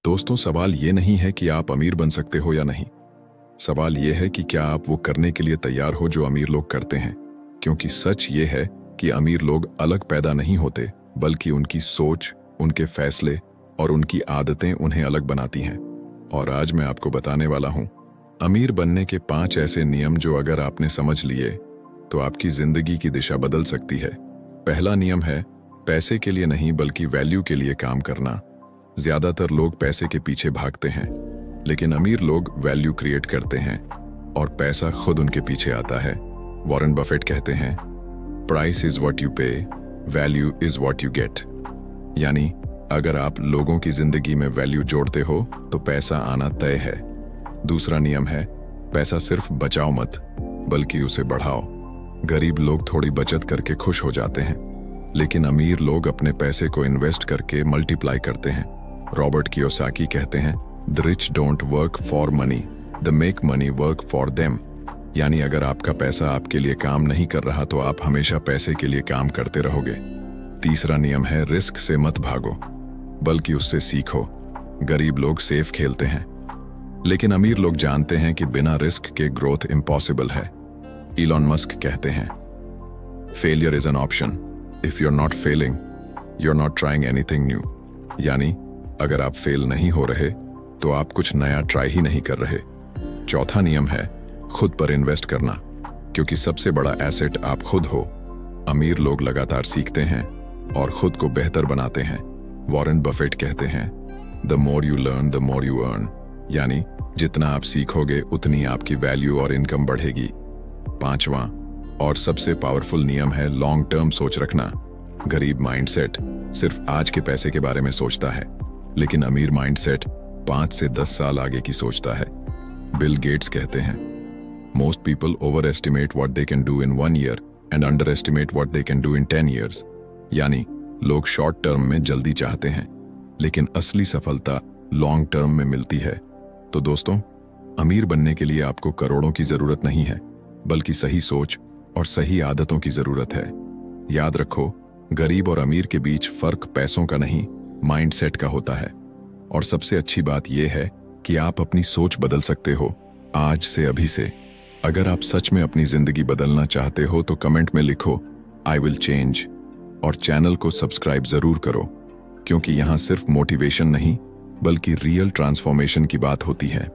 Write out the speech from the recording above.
दोस्तों, सवाल ये नहीं है कि आप अमीर बन सकते हो या नहीं। सवाल ये है कि क्या आप वो करने के लिए तैयार हो जो अमीर लोग करते हैं। क्योंकि सच ये है कि अमीर लोग अलग पैदा नहीं होते, बल्कि उनकी सोच, उनके फैसले और उनकी आदतें उन्हें अलग बनाती हैं। और आज मैं आपको बताने वाला हूं अमीर बनने के 5 ऐसे नियम जो अगर आपने समझ लिए तो आपकी जिंदगी की दिशा बदल सकती है। पहला नियम है पैसे के लिए नहीं बल्कि वैल्यू के लिए काम करना। ज्यादातर लोग पैसे के पीछे भागते हैं, लेकिन अमीर लोग वैल्यू क्रिएट करते हैं और पैसा खुद उनके पीछे आता है। वॉरेन बफेट कहते हैं, प्राइस इज व्हाट यू पे, value is what you get. यानी अगर आप लोगों की जिंदगी में वैल्यू जोड़ते हो तो पैसा आना तय है। दूसरा नियम है पैसा सिर्फ बचाओ मत, बल्कि उसे बढ़ाओ। गरीब लोग थोड़ी बचत करके खुश हो जाते हैं, लेकिन अमीर लोग अपने पैसे को इन्वेस्ट करके मल्टीप्लाई करते हैं। रॉबर्ट कियोसाकी कहते हैं, the rich don't work for money, the make money work for them. यानी अगर आपका पैसा आपके लिए काम नहीं कर रहा तो आप हमेशा पैसे के लिए काम करते रहोगे। तीसरा नियम है रिस्क से मत भागो, बल्कि उससे सीखो। गरीब लोग सेफ खेलते हैं, लेकिन अमीर लोग जानते हैं कि बिना रिस्क के ग्रोथ इम्पॉसिबल है। इलॉन मस्क कहते हैं, failure is an option, if you are not failing you are not trying anything new. यानी अगर आप फेल नहीं हो रहे तो आप कुछ नया ट्राई ही नहीं कर रहे। चौथा नियम है खुद पर इन्वेस्ट करना, क्योंकि सबसे बड़ा एसेट आप खुद हो। अमीर लोग लगातार सीखते हैं और खुद को बेहतर बनाते हैं। वॉरेन बफेट कहते हैं, the more you learn the more you earn. यानी जितना आप सीखोगे उतनी आपकी वैल्यू और इनकम बढ़ेगी। पांचवा और सबसे पावरफुल नियम है लॉन्ग टर्म सोच रखना। गरीब माइंडसेट सिर्फ आज के पैसे के बारे में सोचता है, लेकिन अमीर माइंडसेट 5 से 10 साल आगे की सोचता है। बिल गेट्स कहते हैं, most people over estimate what they can do in 1 year and under estimate what they can do in 10 years. यानी लोग शॉर्ट टर्म में जल्दी चाहते हैं, लेकिन असली सफलता लॉन्ग टर्म में मिलती है। तो दोस्तों, अमीर बनने के लिए आपको करोड़ों की जरूरत नहीं है, बल्कि सही सोच और सही आदतों की जरूरत है। याद रखो, गरीब और अमीर के बीच फर्क पैसों का नहीं, माइंडसेट का होता है। और सबसे अच्छी बात यह है कि आप अपनी सोच बदल सकते हो आज से, अभी से। अगर आप सच में अपनी जिंदगी बदलना चाहते हो तो कमेंट में लिखो, आई विल चेंज। और चैनल को सब्सक्राइब जरूर करो, क्योंकि यहां सिर्फ मोटिवेशन नहीं बल्कि रियल ट्रांसफॉर्मेशन की बात होती है।